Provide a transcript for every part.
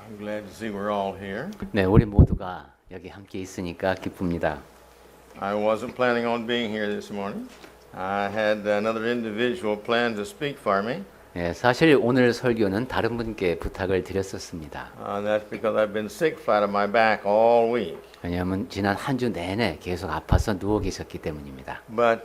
I'm glad to see we're all here. 네, 우리 모두가 여기 함께 있으니까 기쁩니다. I wasn't planning on being here this morning. I had another individual plan to speak for me. 네, 사실 오늘 설교는 다른 분께 부탁을 드렸었습니다. That's because I've been sick flat on my back all week. 왜냐하면 지난 한 주 내내 계속 아파서 누워 계셨기 때문입니다. But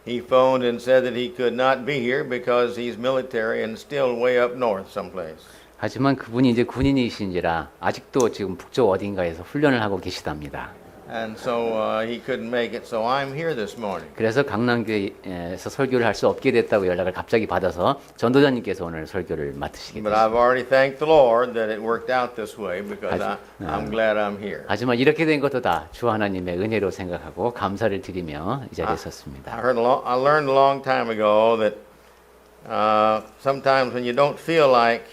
he phoned and said that he could not be here because he's military and still way up north someplace. 하지만 그분이 이제 군인이신지라 아직도 지금 북쪽 어딘가에서 훈련을 하고 계시답니다. And so he couldn't make it, so I'm here this morning. 그래서 강남교회에서 설교를 할 수 없게 됐다고 연락을 갑자기 받아서 전도자님께서 오늘 설교를 맡으시게 But 됐습니다. I've already thanked the Lord that it worked out this way because I'm glad I'm here. 하지만 이렇게 된 것도 다 주 하나님의 은혜로 생각하고 감사를 드리며 이 자리에 섰습니다. I learned a long time ago that sometimes when you don't feel like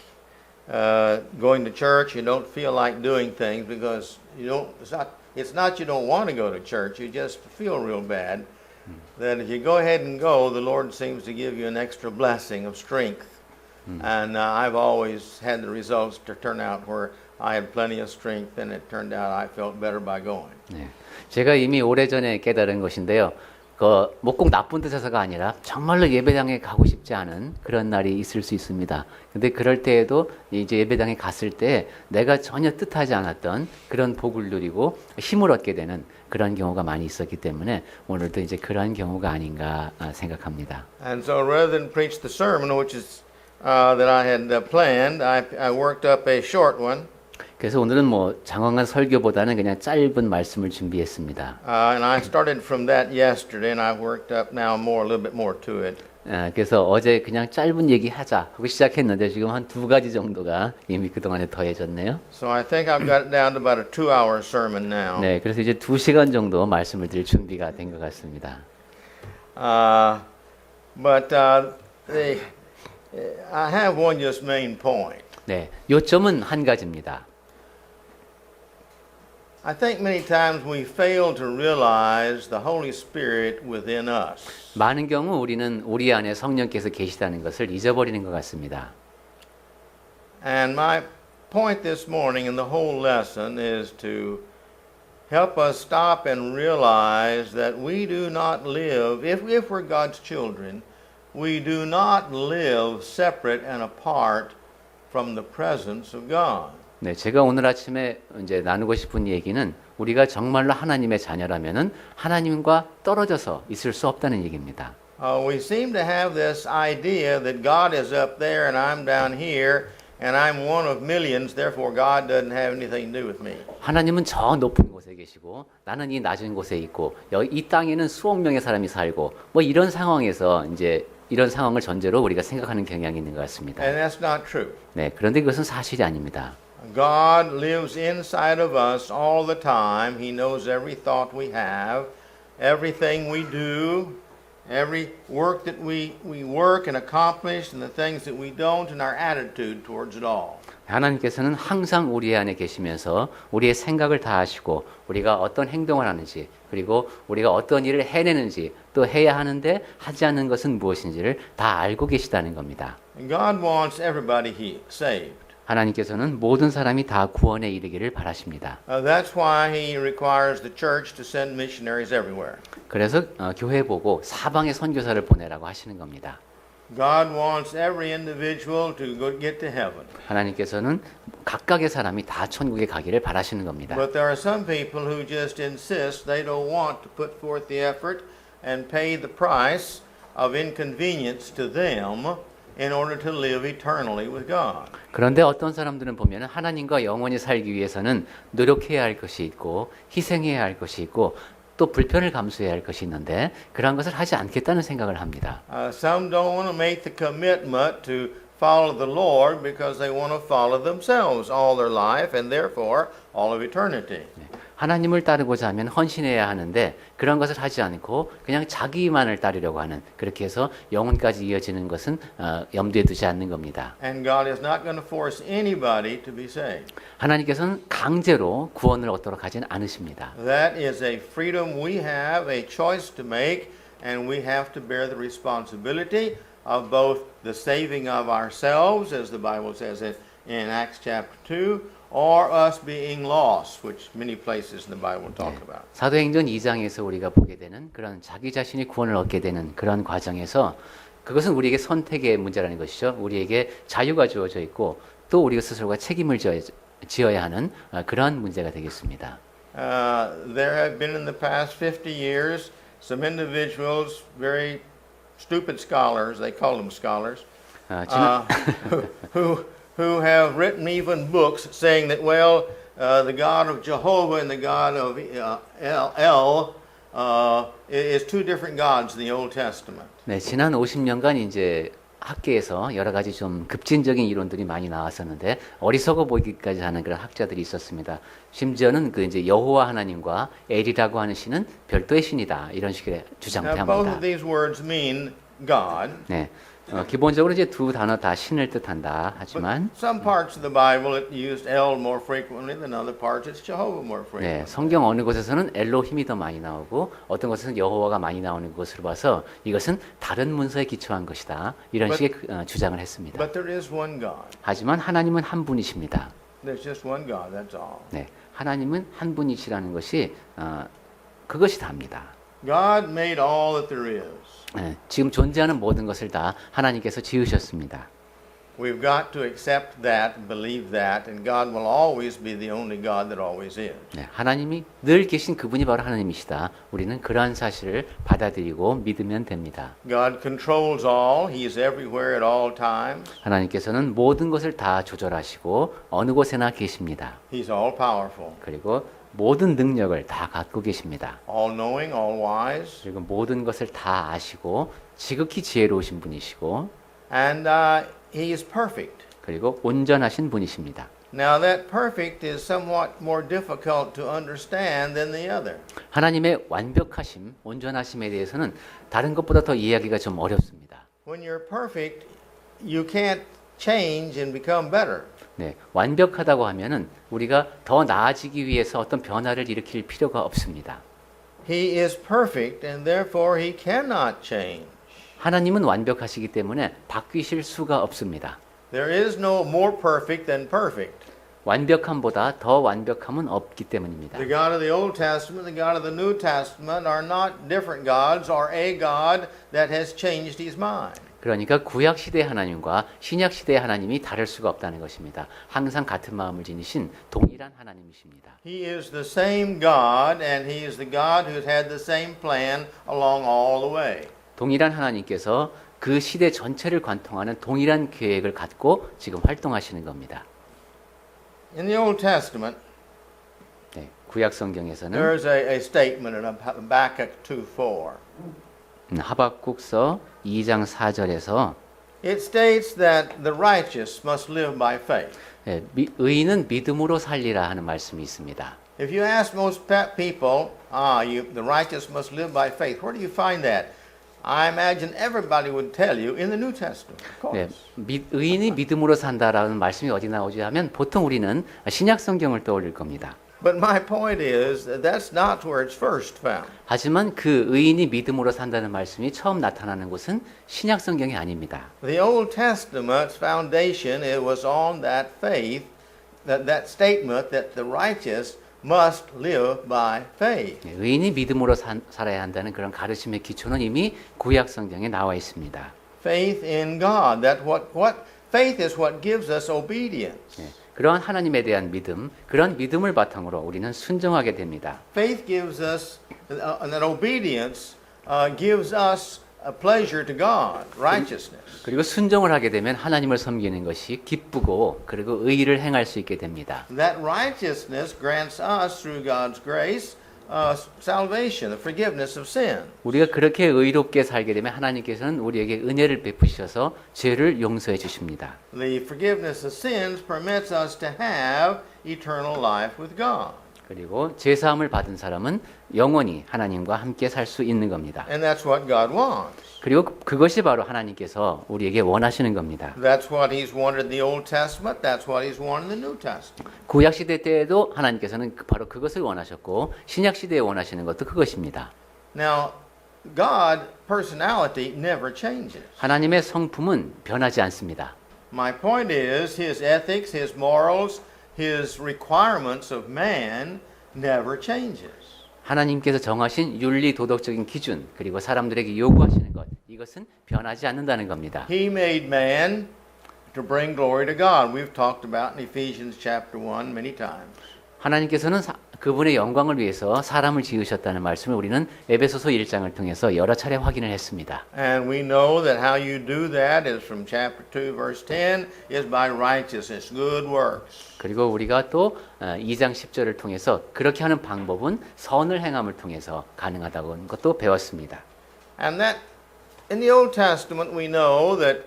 going to church, you don't feel like doing things because it's not you don't want to go to church, you just feel real bad. That if you go ahead and go, the Lord seems to give you an extra blessing of strength. And I've always had the results to turn out where I had plenty of strength, and it turned out I felt better by going. 네, 제가 이미 오래전에 깨달은 것인데요. 뭐 꼭 나쁜 뜻에서가 아니라 정말로 예배당에 가고 싶지 않은 그런 날이 있을 수 있습니다. 근데 그럴 때에도 이제 예배당에 갔을 때 내가 전혀 뜻하지 않았던 그런 복을 누리고 힘을 얻게 되는 그런 경우가 많이 있었기 때문에 오늘도 이제 그런 경우가 아닌가 생각합니다. And so rather than preach the sermon, which is that I had planned, I worked up a short one. 그래서 오늘은 뭐 장황한 설교보다는 그냥 짧은 말씀을 준비했습니다. And I started from that yesterday, and I've worked up now a little bit more to it. 그래서 어제 그냥 짧은 얘기하자 하고 시작했는데 지금 한 2가지 정도가 이미 그동안에 더해졌네요. So I think I've got it down to about a 2-hour sermon now. 네, 그래서 이제 2시간 정도 말씀을 드릴 준비가 된 것 같습니다. But I have one just main point. 네, 요점은 한 가지입니다. I think many times we fail to realize the Holy Spirit within us. 많은 경우 우리는 우리 안에 성령께서 계시다는 것을 잊어버리는 것 같습니다. And my point this morning and the whole lesson is to help us stop and realize that we do not live, if we're God's children, we do not live separate and apart from the presence of God. 네, 제가 오늘 아침에 이제 나누고 싶은 얘기는 우리가 정말로 하나님의 자녀라면은 하나님과 떨어져서 있을 수 없다는 얘기입니다. We seem to have this idea that God is up there and I'm down here and I'm one of millions, therefore God doesn't have anything to do with me. 하나님은 저 높은 곳에 계시고 나는 이 낮은 곳에 있고 이 땅에는 수억 명의 사람이 살고 뭐 이런 상황에서 이제 이런 상황을 전제로 우리가 생각하는 경향이 있는 것 같습니다. And that's not true. 네, 그런데 그것은 사실이 아닙니다. God lives inside of us all the time. He knows every thought we have, everything we do, every work that we work and accomplish, and the things that we don't, and our attitude towards it all. 하나님께서는 항상 우리 안에 계시면서 우리의 생각을 다 아시고 우리가 어떤 행동을 하는지 그리고 우리가 어떤 일을 해내는지 또 해야 하는데 하지 않는 것은 무엇인지를 다 알고 계시다는 겁니다. And God wants everybody saved. 하나님께서는 모든 사람이 다 구원에 이르기를 바라십니다. That's why He requires the church to send missionaries everywhere. 그래서 교회 보고 사방에 선교사를 보내라고 하시는 겁니다. God wants every individual to get to heaven. 하나님께서는 각각의 사람이 다 천국에 가기를 바라시는 겁니다. But there are some people who just insist they don't want to put forth the effort and pay the price of inconvenience to them in order to live eternally with God. 그런데 어떤 사람들은 보면 하나님과 영원히 살기 위해서는 노력해야 할 것이 있고 희생해야 할 것이 있고 또 불편을 감수해야 할 것이 있는데 그런 것을 하지 않겠다는 생각을 합니다. Some don't want to make the commitment to follow the Lord because they want to follow themselves all their life and therefore all of eternity. 하나님을 따르고자 하면 헌신해야 하는데 그런 것을 하지 않고 그냥 자기만을 따르려고 하는 그렇게 해서 영혼까지 이어지는 것은 염두에 두지 않는 겁니다. And God is not going to force anybody to be saved. 하나님께서는 강제로 구원을 얻도록 하지는 않으십니다. That is a freedom we have, a choice to make, and we have to bear the responsibility of both the saving of ourselves, as the Bible says in Acts chapter 2, or us being lost, which many places in the Bible talk about. 사도행전 2장에서 우리가 보게 되는 그런 자기 자신이 구원을 얻게 되는 그런 과정에서 그것은 우리에게 선택의 문제라는 것이죠. 우리에게 자유가 주어져 있고 또 우리가 스스로가 책임을 지어야 하는 그런 문제가 되겠습니다. There have been in the past 50 years some individuals, very stupid scholars, they call them scholars, who have written even books saying that, well, the God of Jehovah and the God of El is two different gods in the Old Testament. 네, 지난 50년간 이제 학계에서 여러 가지 좀 급진적인 이론들이 많이 나왔었는데 어리석어 보이기까지 하는 그런 학자들이 있었습니다. 심지어는 그 이제 여호와 하나님과 엘이라고 하는 신은 별도의 신이다 이런 식의 주장도 Now, both 합니다. of these words mean God. 네, 기본적으로 이제 두 단어 다 신을 뜻한다 하지만 Some parts of the Bible it used El more frequently than other parts. It's Jehovah more frequently. 네, 성경 어느 곳에서는 엘로힘이 더 많이 나오고 어떤 곳에서는 여호와가 많이 나오는 것으로 봐서 이것은 다른 문서에 기초한 것이다 이런 식의 주장을 했습니다. But there is one God. 하지만 하나님은 한 분이십니다. There's just one God. That's all. 네, 하나님은 한 분이시라는 것이 그것이 다입니다. God made all that there is. 네, 지금 존재하는 모든 것을 다 하나님께서 지으셨습니다. We've got to accept that, believe that, and God will always be the only God that always is. 네, 하나님이 늘 계신 그분이 바로 하나님이시다. 우리는 그러한 사실을 받아들이고 믿으면 됩니다. God controls all. He is everywhere at all times. 하나님께서는 모든 것을 다 조절하시고 어느 곳에나 계십니다. He's all powerful, 그리고 모든 능력을 다 갖고 계십니다. all knowing, all wise, 그리고 모든 것을 다 아시고 지극히 지혜로우신 분이시고 and He is perfect. 그리고 온전하신 분이십니다. Now that perfect is somewhat more difficult to understand than the other. 하나님의 완벽하심, 온전하심에 대해서는 다른 것보다 더 이해하기가 좀 어렵습니다. When you're perfect, you can't change and become better. 네, 완벽하다고 하면은 우리가 더 나아지기 위해서 어떤 변화를 일으킬 필요가 없습니다. He is perfect and therefore he cannot change. 하나님은 완벽하시기 때문에 바뀌실 수가 없습니다. There is no more perfect than perfect. 완벽함보다 더 완벽함은 없기 때문입니다. The God of the Old Testament, the God of the New Testament are not different gods or a God that has changed his mind. 그러니까 구약 시대의 하나님과 신약 시대의 하나님이 다를 수가 없다는 것입니다. 항상 같은 마음을 지니신 동일한 하나님이십니다. He is the same God and he is the God who's had the same plan along all the way. 동일한 하나님께서 그 시대 전체를 관통하는 동일한 계획을 갖고 지금 활동하시는 겁니다. In the Old Testament, 네, 구약 성경에서는 there's a statement in Habakkuk 2:4. 하박국서 2장 4절에서 It states that the righteous must live by faith. 의인은 믿음으로 살리라 하는 말씀이 있습니다. If you ask most people, the righteous must live by faith, where do you find that? I imagine everybody would tell you in the New Testament, of 네, course. 의인이 믿음으로 산다라는 말씀이 어디 나오지 하면 보통 우리는 신약 성경을 떠올릴 겁니다. But my point is that that's not where it's first found. 하지만 그 의인이 믿음으로 산다는 말씀이 처음 나타나는 곳은 신약 성경이 아닙니다. The Old Testament's foundation it was on that faith, that statement that the righteous must live by faith. 의인이 믿음으로 살아야 한다는 그런 가르침의 기초는 이미 구약 성경에 나와 있습니다. Faith in God. That what faith is what gives us obedience. 그러한 하나님에 대한 믿음, 그런 믿음을 바탕으로 우리는 순종하게 됩니다. Faith gives us, and that obedience gives us a pleasure to God, righteousness. 그리고 순종을 하게 되면 하나님을 섬기는 것이 기쁘고 그리고 의의를 행할 수 있게 됩니다. That righteousness grants us through God's grace salvation, the forgiveness of sin. 우리가 그렇게 의롭게 살게 되면 하나님께서는 우리에게 은혜를 베푸셔서 죄를 용서해 주십니다. The forgiveness of sins permits us to have eternal life with God. 그리고 죄사함을 받은 사람은 영원히 하나님과 함께 살 수 있는 겁니다. And that's what God wants. 그리고 그것이 바로 하나님께서 우리에게 원하시는 겁니다. That's what He's wanted in the Old Testament. That's what He's wanted in the New Testament. 구약 시대 때에도 하나님께서는 바로 그것을 원하셨고 신약 시대에 원하시는 것도 그것입니다. Now, God personality never changes. 하나님의 성품은 변하지 않습니다. My point is his ethics, his morals, his requirements of man never changes. 하나님께서 정하신 윤리 도덕적인 기준 그리고 사람들에게 요구하시는 것 이것은 변하지 않는다는 겁니다. He made man to bring glory to God. We've talked about in Ephesians chapter 1 many times. 하나님께서는 그분의 영광을 위해서 사람을 지으셨다는 말씀을 우리는 에베소서 1장을 통해서 여러 차례 확인을 했습니다. And we know that how you do that is from chapter 2 verse 10 is by righteousness, good works. 그리고 우리가 또 2장 10절을 통해서 그렇게 하는 방법은 선을 행함을 통해서 가능하다는 것도 배웠습니다. And that in the Old Testament we know that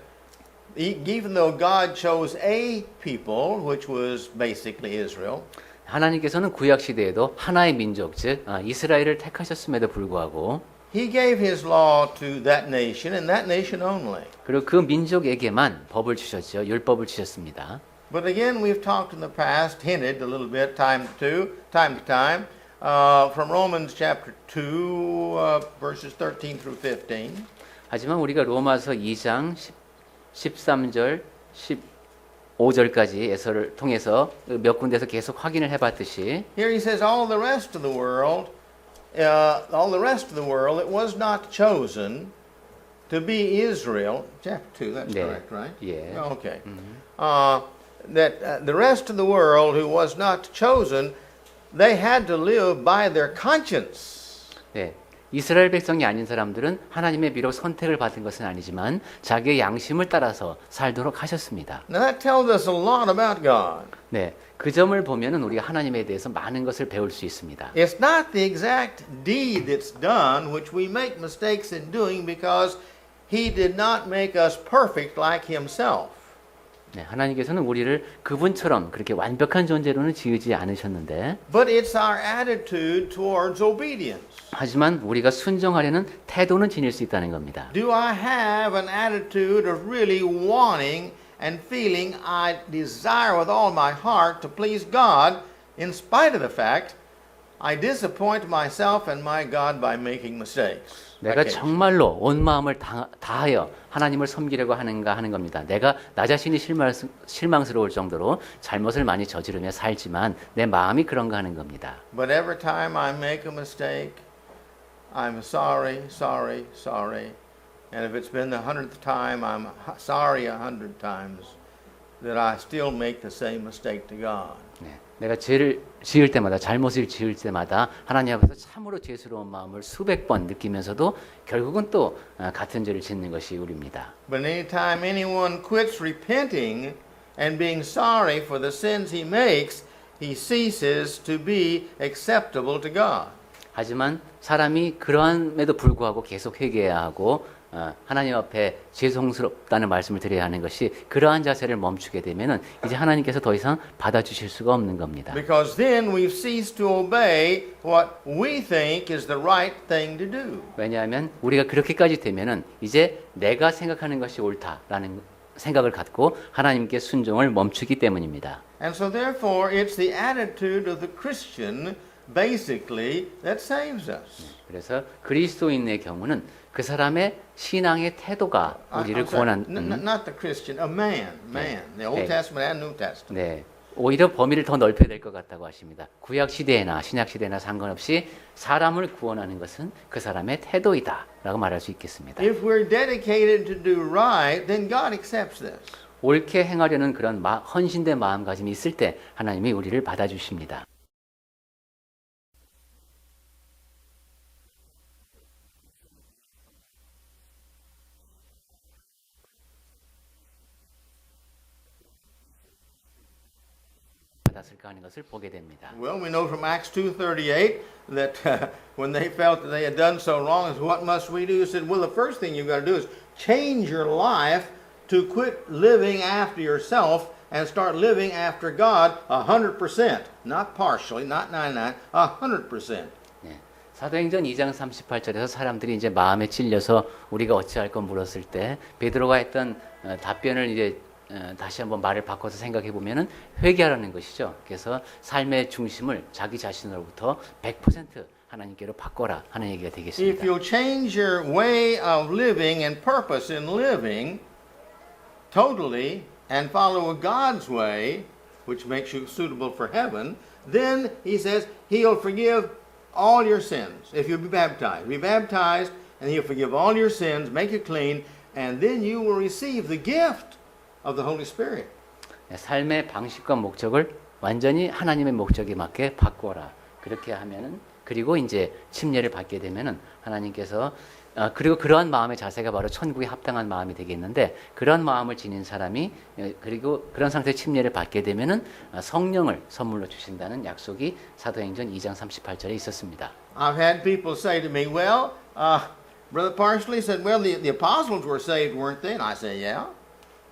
even though God chose a people, which was basically Israel, 하나님께서는 구약 시대에도 하나의 민족 즉 이스라엘을 택하셨음에도 불구하고 He gave His law to that nation and that nation only. 그리고 그 민족에게만 법을 주셨죠. 율법을 주셨습니다. But again, we've talked in the past, hinted a little bit, time to time, from Romans chapter 2, verses 13 through 15. 하지만 우리가 로마서 2장 13절 15절까지에서를 통해서 몇 군데서 계속 확인을 해봤듯이 Here he says, all the rest of the world, it was not chosen to be Israel. Chapter 2, that's 네. correct, right? 예. Okay. That the rest of the world who was not chosen, they had to live by their conscience. 네. 이스라엘 백성이 아닌 사람들은 하나님의 비록 선택을 받은 것은 아니지만 자기의 양심을 따라서 살도록 하셨습니다. Now that tells us a lot about God. 네. 그 점을 보면은 우리가 하나님에 대해서 많은 것을 배울 수 있습니다. It's not the exact deed that's done which we make mistakes in doing because He did not make us perfect like Himself. 네, 하나님께서는 우리를 그분처럼 그렇게 완벽한 존재로는 지으지 않으셨는데 But it's our attitude towards obedience. 하지만 우리가 순종하려는 태도는 지닐 수 있다는 겁니다. Do I have an attitude of really wanting and feeling I desire with all my heart to please God in spite of the fact I disappoint myself and my God by making mistakes? 내가 Okay. 정말로 온 마음을 다하여 하나님을 섬기려고 하는가 하는 겁니다. 내가 나 자신이 실망스러울 정도로 잘못을 많이 저지르며 살지만 내 마음이 그런가 하는 겁니다. But every time I make a mistake, I'm sorry. And if it's been the 100th time, I'm sorry 100 times that I still make the same mistake to God. 네, 내가 죄를 지을 때마다 잘못을 지을 때마다 하나님 앞에서 참으로 죄스러운 마음을 수백 번 느끼면서도 결국은 또 같은 죄를 짓는 것이 우리입니다. But anytime anyone quits repenting and being sorry for the sins he makes, he ceases to be acceptable to God. 하지만 사람이 그러함에도 불구하고 계속 회개해야 하고 하나님 앞에 죄송스럽다는 말씀을 드려야 하는 것이 그러한 자세를 멈추게 되면은 이제 하나님께서 더 이상 받아주실 수가 없는 겁니다. Because then we've ceased to obey what we think is the right thing to do. 왜냐하면 우리가 그렇게까지 되면은 이제 내가 생각하는 것이 옳다라는 생각을 갖고 하나님께 순종을 멈추기 때문입니다. And so therefore it's the attitude of the Christian basically that saves us. 그래서 그리스도인의 경우는 그 사람의 신앙의 태도가 우리를 I'm sorry, 구원한 not the Christian, a man, the Old 네. Testament and New Testament. 네. 오히려 범위를 더 넓혀야 될 것 같다고 하십니다. 구약 시대나 신약 시대나 상관없이 사람을 구원하는 것은 그 사람의 태도이다라고 말할 수 있겠습니다. If we're dedicated to do right, then God accepts this. 옳게 행하려는 그런 헌신된 마음가짐이 있을 때 하나님이 우리를 받아주십니다. 받았을까 하는 것을 보게 됩니다. Well, we know from Acts 2:38 that when they felt that they had done so wrong, what must we do? He said, well, the first thing you've got to do is change your life to quit living after yourself and start living after God 100%, not partially, not 99, 100%. 네. 사도행전 2장 38절에서 사람들이 이제 마음에 찔려서 우리가 어찌할 건 물었을 때 베드로가 했던 답변을 이제 다시 한번 말을 바꿔서 생각해 보면은 회개하라는 것이죠. 그래서 삶의 중심을 자기 자신으로부터 100% 하나님께로 바꿔라 하는 얘기가 If 되겠습니다. you'll change your way of living and purpose in living totally and follow God's way, which makes you suitable for heaven, then he says he'll forgive all your sins if you'll be baptized. Be baptized and he'll forgive all your sins, make you clean, and then you will receive the gift of the Holy Spirit. 삶의 방식과 목적을 완전히 하나님의 목적에 맞게 바꿔라. 그렇게 하면은 그리고 이제 침례를 받게 되면은 하나님께서 그리고 그러한 마음의 자세가 바로 천국에 합당한 마음이 되겠는데 그런 마음을 지닌 사람이 그리고 그런 상태의 침례를 받게 되면은 성령을 선물로 주신다는 약속이 사도행전 2장 38절에 있었습니다. I've had people say to me, well, Brother Parsley said, well, the apostles were saved, weren't they? And I say, yeah.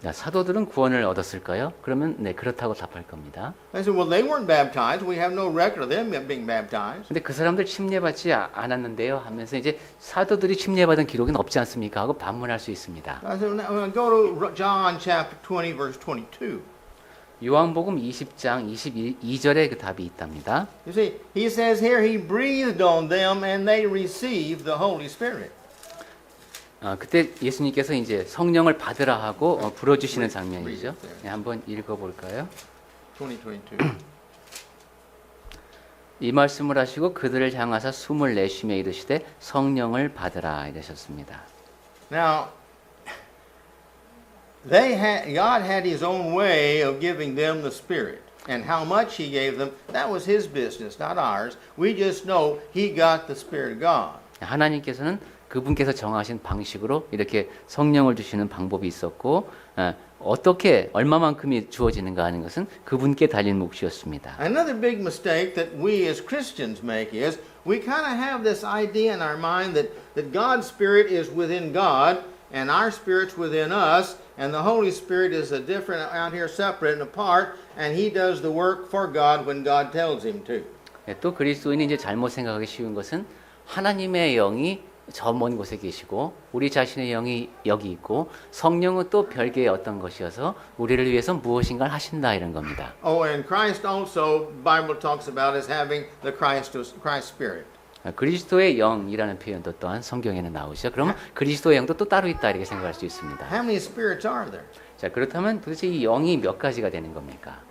사도들은 구원을 얻었을까요? 그러면 네, 그렇다고 답할 겁니다. I said, well, they weren't baptized. We have no record of them being baptized. 근데 그 사람들 침례받지 않았는데요 하면서 이제 사도들이 침례받은 기록은 없지 않습니까? 하고 반문할 수 있습니다. I said, now, go to John chapter 20, verse 22. 요한복음 20장 22절에 그 답이 있답니다. You see, he says here, he breathed on them and they received the Holy Spirit. 그때 예수님께서 이제 성령을 받으라 하고 불어주시는 장면이죠. 네, 한번 읽어볼까요? 20, 22. 이 말씀을 하시고 그들을 향하사 숨을 내쉬며 이르시되 성령을 받으라 이러셨습니다. Now, God had his own way of giving them the Spirit. And how much he gave them, that was his business, not ours. We just know he got the Spirit of God. 하나님께서는 그분께서 정하신 방식으로 이렇게 성령을 주시는 방법이 있었고 어떻게 얼마만큼이 주어지는가 하는 것은 그분께 달린 몫이었습니다. Another big mistake that we as Christians make is we kind of have this idea in our mind that God's Spirit is within God and our Spirit's within us and the Holy Spirit is a different out here separate and apart and he does the work for God when God tells him to. 또 그리스도인이 이제 잘못 생각하기 쉬운 것은 하나님의 영이 저 먼 곳에 계시고 우리 자신의 영이 여기 있고 성령은 또 별개의 어떤 것이어서 우리를 위해서 무엇인가를 하신다 이런 겁니다. Oh, and Christ also, the Bible talks about as having the Christ Spirit. 그리스도의 영이라는 표현도 또한 성경에는 나오죠. 그러면 그리스도의 영도 또 따로 있다 이렇게 생각할 수 있습니다. How many spirits are there? 자, 그렇다면 도대체 이 영이 몇 가지가 되는 겁니까?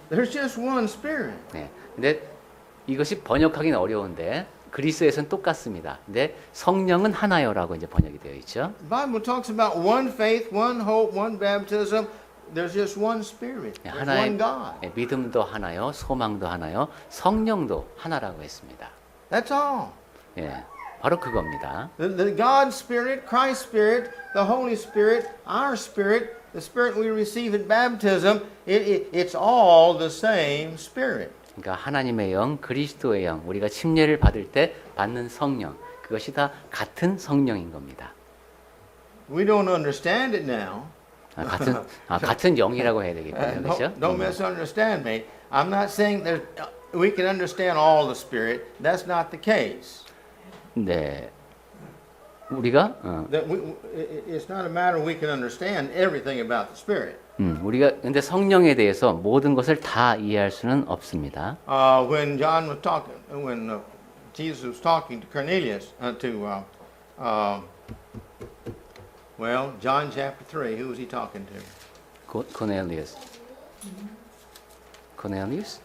There's just one Spirit. 네. 근데 이것이 번역하기는 어려운데 그리스에서는 똑같습니다. 근데 성령은 하나요라고 이제 번역이 되어 있죠. The Bible talks about one faith, one hope, one baptism. There's just one Spirit. There's one God. 믿음도 하나요, 소망도 하나요, 성령도 하나라고 했습니다. That's all. 예, 바로 그겁니다. The God Spirit, Christ Spirit, the Holy Spirit, our Spirit, the Spirit we receive at baptism, it's all the same Spirit. 그러니까 하나님의 영, 그리스도의 영, 우리가 침례를 받을 때 받는 성령, 그것이 다 같은 성령인 겁니다. We don't understand it now. 같은 영이라고 해야 되겠군요. 그렇죠? Don't misunderstand me. I'm not saying that we can understand all the Spirit. That's not the case. 네. 우리가 It's not a matter we can understand everything about the Spirit. 우리가 근데 성령에 대해서 모든 것을 다 이해할 수는 없습니다. When John was talking, when Jesus was talking to Cornelius, well, John chapter 3, who was he talking to? Cornelius. Cornelius?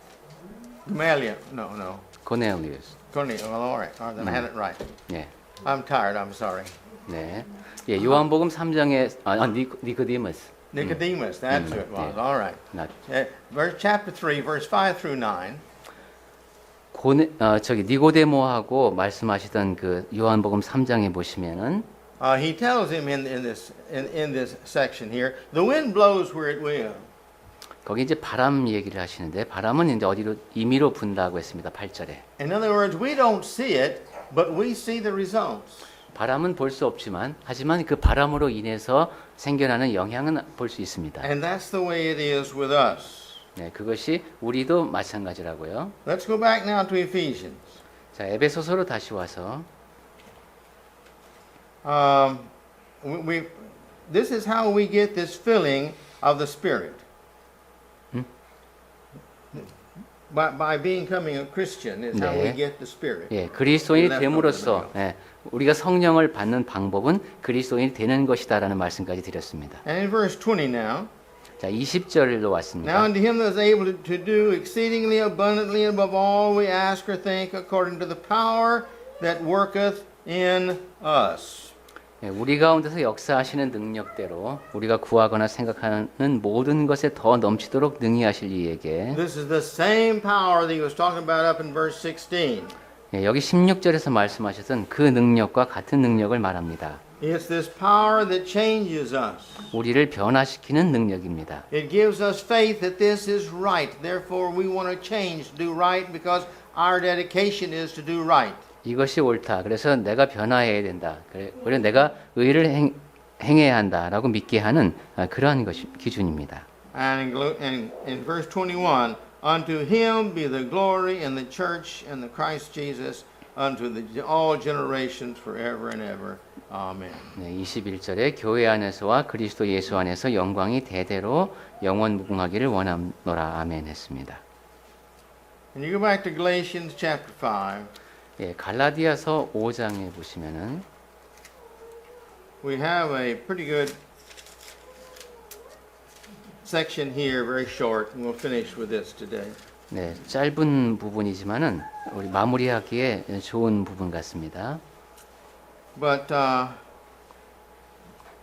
Gamaliel. No. Cornelius. Cornelius. Well, all right. Then I had it right. 네. I'm tired. I'm sorry. 네. 예, 요한복음 3장에 니코디모스. Nicodemus, that's who it was. Yeah. All right. Chapter 3, verse 5 through 9. 니고데모하고 말씀하시던 그 요한복음 3장에 보시면은 He tells him in this section here, the wind blows where it will. 거기 이제 바람 얘기를 하시는데 바람은 이제 어디로 임의로 분다고 했습니다. 8절에. In other words, we don't see it, but we see the results. 바람은 볼 수 없지만 하지만 그 바람으로 인해서 생겨나는 영향은 볼 수 있습니다. And that's the way it is with us. 네, 그것이 우리도 마찬가지라고요. Let's go back now to Ephesians. 자, 에베소서로 다시 와서 This is how we get this filling of the Spirit. By becoming a Christian is how we get the Spirit. 예, 그리스도인이 됨으로써 우리가 성령을 받는 방법은 그리스도인이 되는 것이다라는 말씀까지 드렸습니다. And in verse 20 now. 자, 20절로 Now 왔습니다. unto him that is able to do exceedingly abundantly above all we ask or think, according to the power that worketh in us. 예, 우리 가운데서 역사하시는 능력대로 우리가 구하거나 생각하는 모든 것에 더 넘치도록 능히 하실 이에게 This is the same power that he was talking about up in verse 16. 예, 여기 16절에서 말씀하셨던 그 능력과 같은 능력을 말합니다. It's this power that changes us. 우리를 변화시키는 능력입니다. It gives us faith that this is right. Therefore, we want to change, to do right, because our dedication is to do right. 이것이 옳다. 그래서 내가 변화해야 된다. 그리고 내가 의를 행해야 한다라고 믿게 하는 그러한 것이 기준입니다. And in verse 21, unto him be the glory in the church and the Christ Jesus unto all generations forever and ever. Amen. 네, 21절에 교회 안에서와 그리스도 예수 안에서 영광이 대대로 영원 무궁하기를 원하노라. 아멘 했습니다. And you go back to Galatians chapter 5. 예, 갈라디아서 5장에 보시면은 We have a pretty good section here, very short, and we'll finish with this today. 네, 짧은 부분이지만은 우리 마무리하기에 좋은 부분 같습니다. But,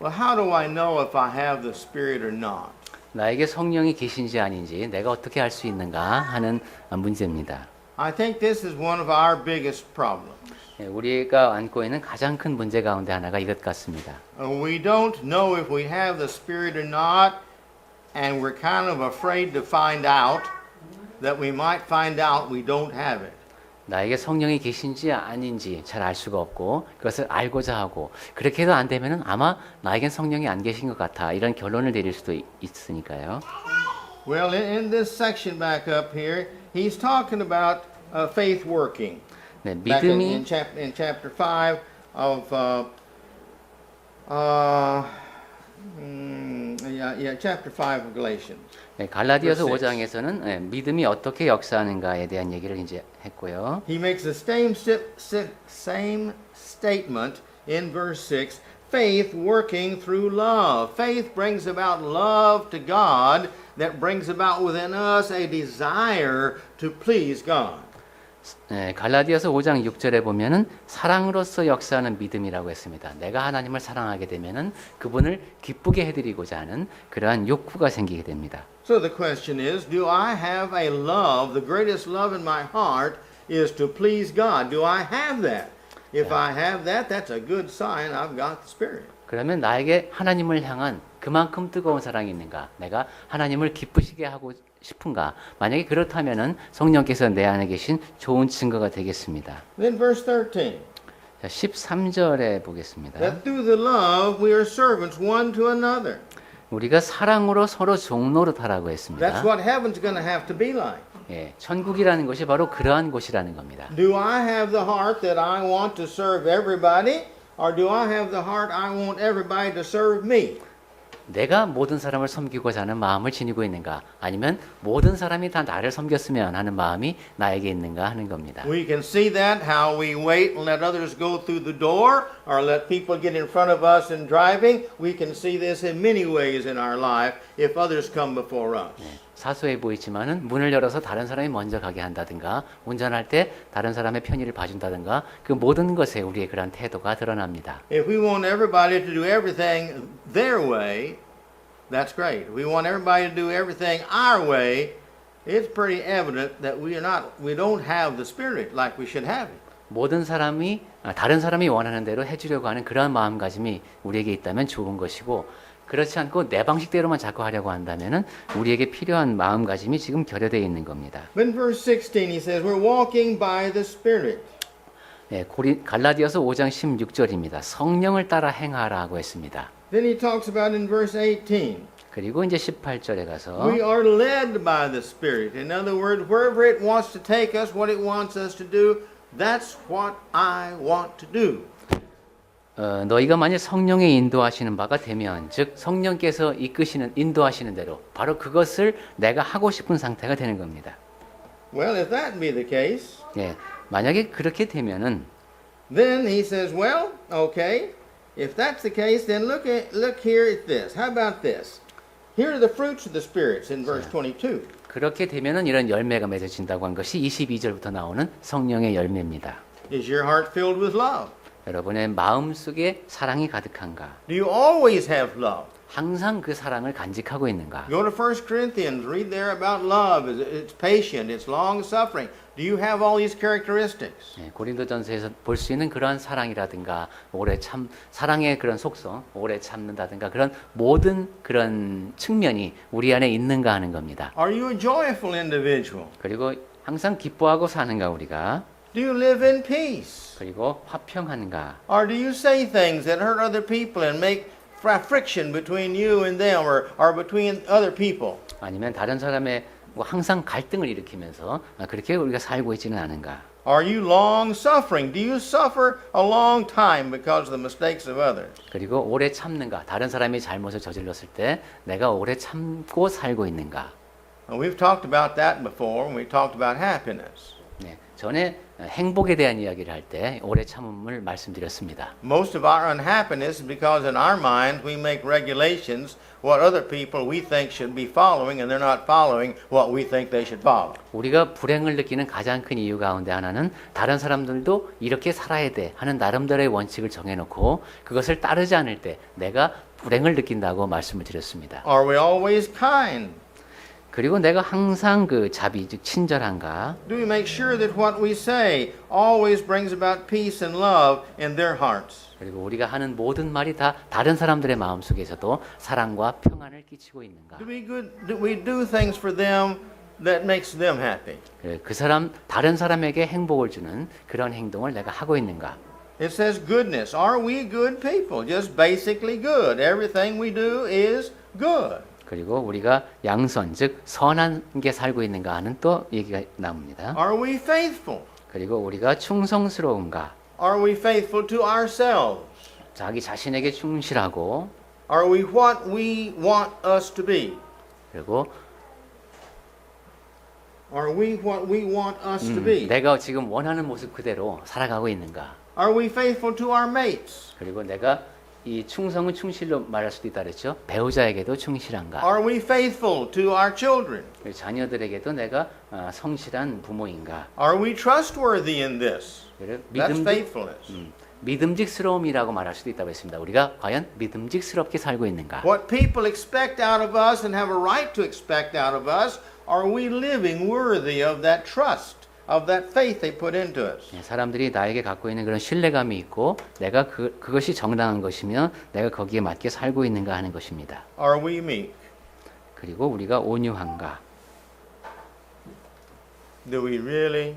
well, how do I know if I have the Spirit or not? 나에게 성령이 계신지 아닌지 내가 어떻게 알 수 있는가 하는 문제입니다. I think this is one of our biggest problems. 예, 우리가 안고 있는 가장 큰 문제 가운데 하나가 이것 같습니다. We don't know if we have the Spirit or not, and we're kind of afraid to find out that we might find out we don't have it. 나에게 성령이 계신지 아닌지 잘 알 수가 없고 그것을 알고자 하고 그렇게 해도 안 되면은 아마 나에겐 성령이 안 계신 것 같아 이런 결론을 내릴 수도 있으니까요. Well, in this section back up here, he's talking about faith working. 네, Back in, 믿음이 in chapter 5 of chapter 5 of Galatians. 네, 갈라디아서 verse 6. 5장에서는 예, 믿음이 어떻게 역사하는가에 대한 얘기를 이제 했고요. He makes the same statement in verse 6. Faith working through love. Faith brings about love to God that brings about within us a desire to please God. 예, 갈라디아서 5장 6절에 보면은 사랑으로서 역사하는 믿음이라고 했습니다. 내가 하나님을 사랑하게 되면은 그분을 기쁘게 해드리고자 하는 그러한 욕구가 생기게 됩니다. So the question is, do I have a love? The greatest love in my heart is to please God. Do I have that? If I have that, that's a good sign I've got the Spirit. 그러면 나에게 하나님을 향한 그만큼 뜨거운 사랑이 있는가? 내가 하나님을 기쁘시게 하고 싶은가? 만약에 그렇다면은 성령께서 내 안에 계신 좋은 증거가 되겠습니다. Then verse 13. 자, 13절에 보겠습니다. That through the love we are servants one to another. 우리가 사랑으로 서로 종노릇하라고 했습니다. That's what heaven's going to have to be like. 예, 천국이라는 것이 바로 그러한 곳이라는 겁니다. Do I have the heart that I want to serve everybody, or do I have the heart I want everybody to serve me? 내가 모든 사람을 섬기고자 하는 마음을 지니고 있는가? 아니면 모든 사람이 다 나를 섬겼으면 하는 마음이 나에게 있는가 하는 겁니다. We can see that how we wait and let others go through the door, or let people get in front of us in driving. We can see this in many ways in our life if others come before us. 사소해 보이지만은 문을 열어서 다른 사람이 먼저 가게 한다든가 운전할 때 다른 사람의 편의를 봐준다든가 그 모든 것에 우리의 그런 태도가 드러납니다. If we want everybody to do everything their way, that's great. If we want everybody to do everything our way, it's pretty evident that we don't have the Spirit like we should have it. 모든 사람이 다른 사람이 원하는 대로 해주려고 하는 그런 마음가짐이 우리에게 있다면 좋은 것이고 그렇지 않고 내 방식대로만 자꾸 하려고 한다면은 우리에게 필요한 마음가짐이 지금 결여되어 있는 겁니다. But in verse 16 he says, we're walking by the Spirit. 네, 갈라디아서 5장 16절입니다. 성령을 따라 행하라고 했습니다. Then he talks about in verse 18. 그리고 이제 18절에 가서 We are led by the Spirit. In other words, wherever it wants to take us, what it wants us to do, that's what I want to do. 너희가 만약 성령의 인도하시는 바가 되면 즉 성령께서 이끄시는 인도하시는 대로 바로 그것을 내가 하고 싶은 상태가 되는 겁니다. Well, if that be the case, 예, 만약에 그렇게 되면은 then he says, well, okay, if that's the case, then look here at this. How about this? Here are the fruits of the spirits in verse 22. 그렇게 되면은 이런 열매가 맺어진다고 한 것이 22절부터 나오는 성령의 열매입니다. Is your heart filled with love? 여러분의 마음 속에 사랑이 가득한가? Do you always have love? 항상 그 사랑을 간직하고 있는가? Go to 1 Corinthians, read there about love. It's patient, it's long-suffering. Do you have all these characteristics? 네, 고린도전서에서 볼 수 있는 그러한 사랑이라든가 오래 참 사랑의 그런 속성, 오래 참는다든가 그런 모든 그런 측면이 우리 안에 있는가 하는 겁니다. Are you a joyful individual? 그리고 항상 기뻐하고 사는가 우리가? Do you live in peace? 그리고 화평한가? Or do you say things that hurt other people and make friction between you and them or between other people? 아니면 다른 사람의 뭐 항상 갈등을 일으키면서 그렇게 우리가 살고 있지는 않은가? Are you long-suffering? Do you suffer a long time because of the mistakes of others? 그리고 오래 참는가? 다른 사람이 잘못을 저질렀을 때 내가 오래 참고 살고 있는가? We've talked about that before when we talked about happiness. 네, 전에 행복에 대한 이야기를 할 때 오래 참음을 말씀드렸습니다. Most of our unhappiness is because in our minds we make regulations what other people we think should be following and they're not following what we think they should follow. 우리가 불행을 느끼는 가장 큰 이유 가운데 하나는 다른 사람들도 이렇게 살아야 돼 하는 나름대로의 원칙을 정해놓고 그것을 따르지 않을 때 내가 불행을 느낀다고 말씀을 드렸습니다. Are we always kind? 그리고 내가 항상 그 자비, 즉 친절한가? Do we make sure that what we say always brings about peace and love in their hearts? 그리고 우리가 하는 모든 말이 다 다른 사람들의 마음속에서도 사랑과 평안을 끼치고 있는가? Do we do things for them that makes them happy? 그 사람 다른 사람에게 행복을 주는 그런 행동을 내가 하고 있는가? It says goodness. Are we good people? Just basically good. Everything we do is good. 그리고 우리가 양선, 즉 선한 게 살고 있는가 하는 또 얘기가 나옵니다. Are we faithful? 그리고 우리가 충성스러운가? Are we faithful to ourselves? 자기 자신에게 충실하고 Are we what we want us to be? 그리고 Are we what we want us to be? 내가 지금 원하는 모습 그대로 살아가고 있는가? Are we faithful to our mates? 그리고 내가 이 충성은 충실로 말할 수도 있다 그랬죠. 배우자에게도 충실한가? Are we faithful to our children? 그리고 자녀들에게도 내가 성실한 부모인가? Are we trustworthy in this? 그리고 That's faithfulness. 믿음직스러움이라고 말할 수도 있다고 했습니다. 우리가 과연 믿음직스럽게 살고 있는가? What people expect out of us and have a right to expect out of us, are we living worthy of that trust, of that faith they put into us? 사람들이 나에게 갖고 있는 그런 신뢰감이 있고 내가 그것이 정당한 것이며 내가 거기에 맞게 살고 있는가 하는 것입니다. Are we meek? 그리고 우리가 온유한가? Do we really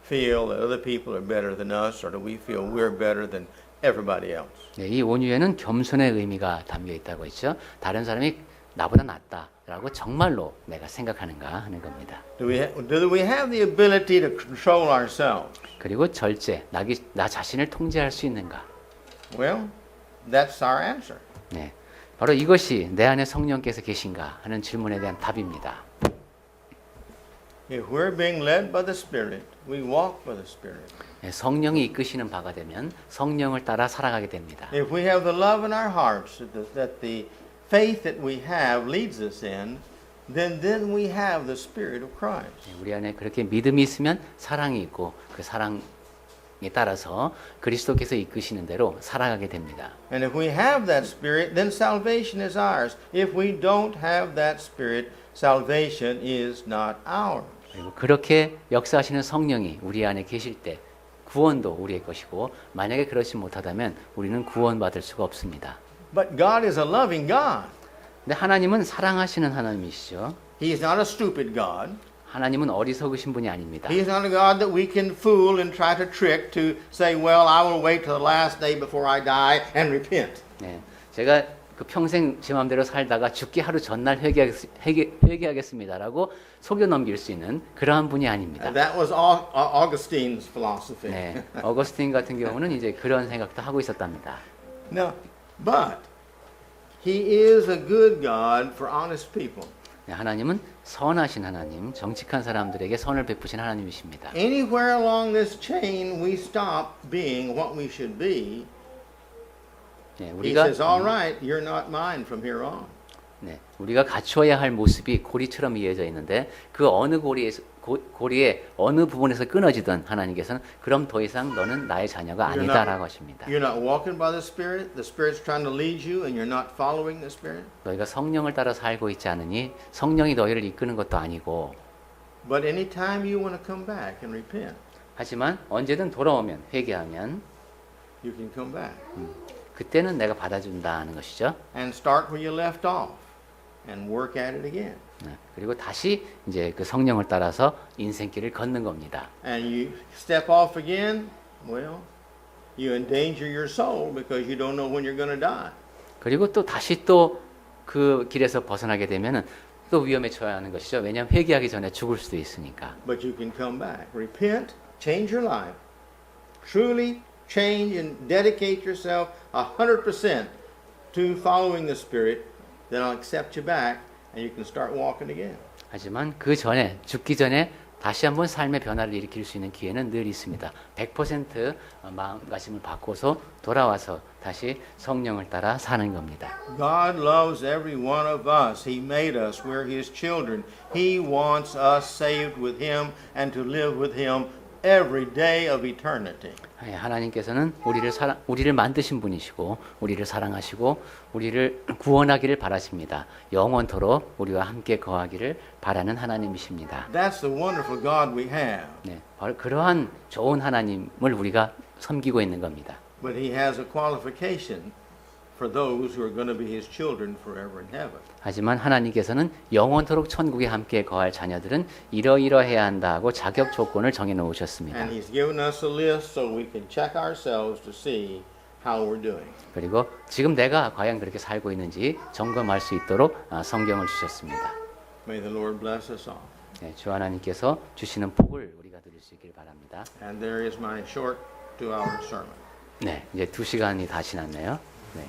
feel that other people are better than us, or do we feel we're better than everybody else? 네, 이 온유에는 겸손의 의미가 담겨 있다고 했죠. 다른 사람이 나보다 낫다라고 정말로 내가 생각하는가 하는 겁니다. Do we have the ability to control ourselves? 그리고 절제, 나 자신을 통제할 수 있는가? Well, that's our answer. 네, 바로 이것이 내 안에 성령께서 계신가 하는 질문에 대한 답입니다. If we're being led by the Spirit, we walk by the Spirit. 네, 성령이 이끄시는 바가 되면 성령을 따라 살아가게 됩니다. If we have the love in our hearts that the faith that we have leads us in, then we have the Spirit of Christ. 네, 우리 안에 그렇게 믿음이 있으면 사랑이 있고 그 사랑에 따라서 그리스도께서 이끄시는 대로 살아가게 됩니다. And if we have that Spirit, then salvation is ours. If we don't have that Spirit, salvation is not ours. 그리고 그렇게 역사하시는 성령이 우리 안에 계실 때 구원도 우리의 것이고 만약에 그렇지 못하다면 우리는 구원받을 수가 없습니다. But God is a loving God. 근데 하나님은 사랑하시는 하나님이시죠. He is not a stupid God. 하나님은 어리석으신 분이 아닙니다. He is not a God that we can fool and try to trick to say, well, I will wait till the last day before I die and repent. 네, 제가 그 평생 제 마음대로 살다가 죽기 하루 전날 회개하겠습니다라고 속여 넘길 수 있는 그러한 분이 아닙니다. That was Augustine's philosophy. 네, 어거스틴 같은 경우는 이제 그런 생각도 하고 있었답니다. No, but He is a good God for honest people. 네, 하나님은 선하신 하나님, 정직한 사람들에게 선을 베푸신 하나님이십니다. Anywhere along this chain we stop being what we should be, 네, He 우리가 says, all right, you're not mine from here on. 네, 우리가 갖추어야 할 모습이 고리처럼 이어져 있는데 그 어느 고리의 어느 부분에서 끊어지든 하나님께서는 그럼 더 이상 너는 나의 자녀가 아니다라고 하십니다. You're not walking by the Spirit. The Spirit's trying to lead you, and you're not following the Spirit. 너희가 성령을 따라 살고 있지 않으니 성령이 너희를 이끄는 것도 아니고 But anytime you want to come back and repent, 하지만 언제든 돌아오면 회개하면 you can come back 그때는 내가 받아준다는 것이죠. and start where you left off and work at it again. 네, 그리고 다시 이제 그 성령을 따라서 인생길을 걷는 겁니다. And you step off again, well, you endanger your soul because you don't know when you're going to die. 그리고 또 다시 또 그 길에서 벗어나게 되면은 또 위험에 처해야 하는 것이죠. 왜냐하면 회개하기 전에 죽을 수도 있으니까. But you can come back. Repent, change your life, truly change and dedicate yourself 100% to following the Spirit, then I'll accept you back and you can start walking again. 하지만 그 전에 죽기 전에 다시 한번 삶의 변화를 일으킬 수 있는 기회는 늘 있습니다. 100% 마음가짐을 바꿔서 돌아와서 다시 성령을 따라 사는 겁니다. God loves every one of us. He made us. We're His children. He wants us saved with Him and to live with Him every day of eternity. 하나님께서는 우리를 만드신 분이시고 우리를 사랑하시고 우리를 구원하기를 바라십니다. 영원토록 우리와 함께 거하기를 바라는 하나님이십니다. That's the wonderful God we have. 네, 바로 그러한 좋은 하나님을 우리가 섬기고 있는 겁니다. But He has a qualification for those who are going to be His children forever in heaven. 하지만 하나님께서는 영원토록 천국에 함께 거할 자녀들은 이러이러해야 한다고 자격 조건을 정해 놓으셨습니다. And He's given us a list so we can check ourselves to see how we're doing. 그리고 지금 내가 과연 그렇게 살고 있는지 점검할 수 있도록 성경을 주셨습니다. May the Lord bless us all. 네, 주 하나님께서 주시는 복을 우리가 누릴 수 있길 바랍니다. And there is my short 2-hour sermon. 네, 이제 2시간이 다 지났네요. 네,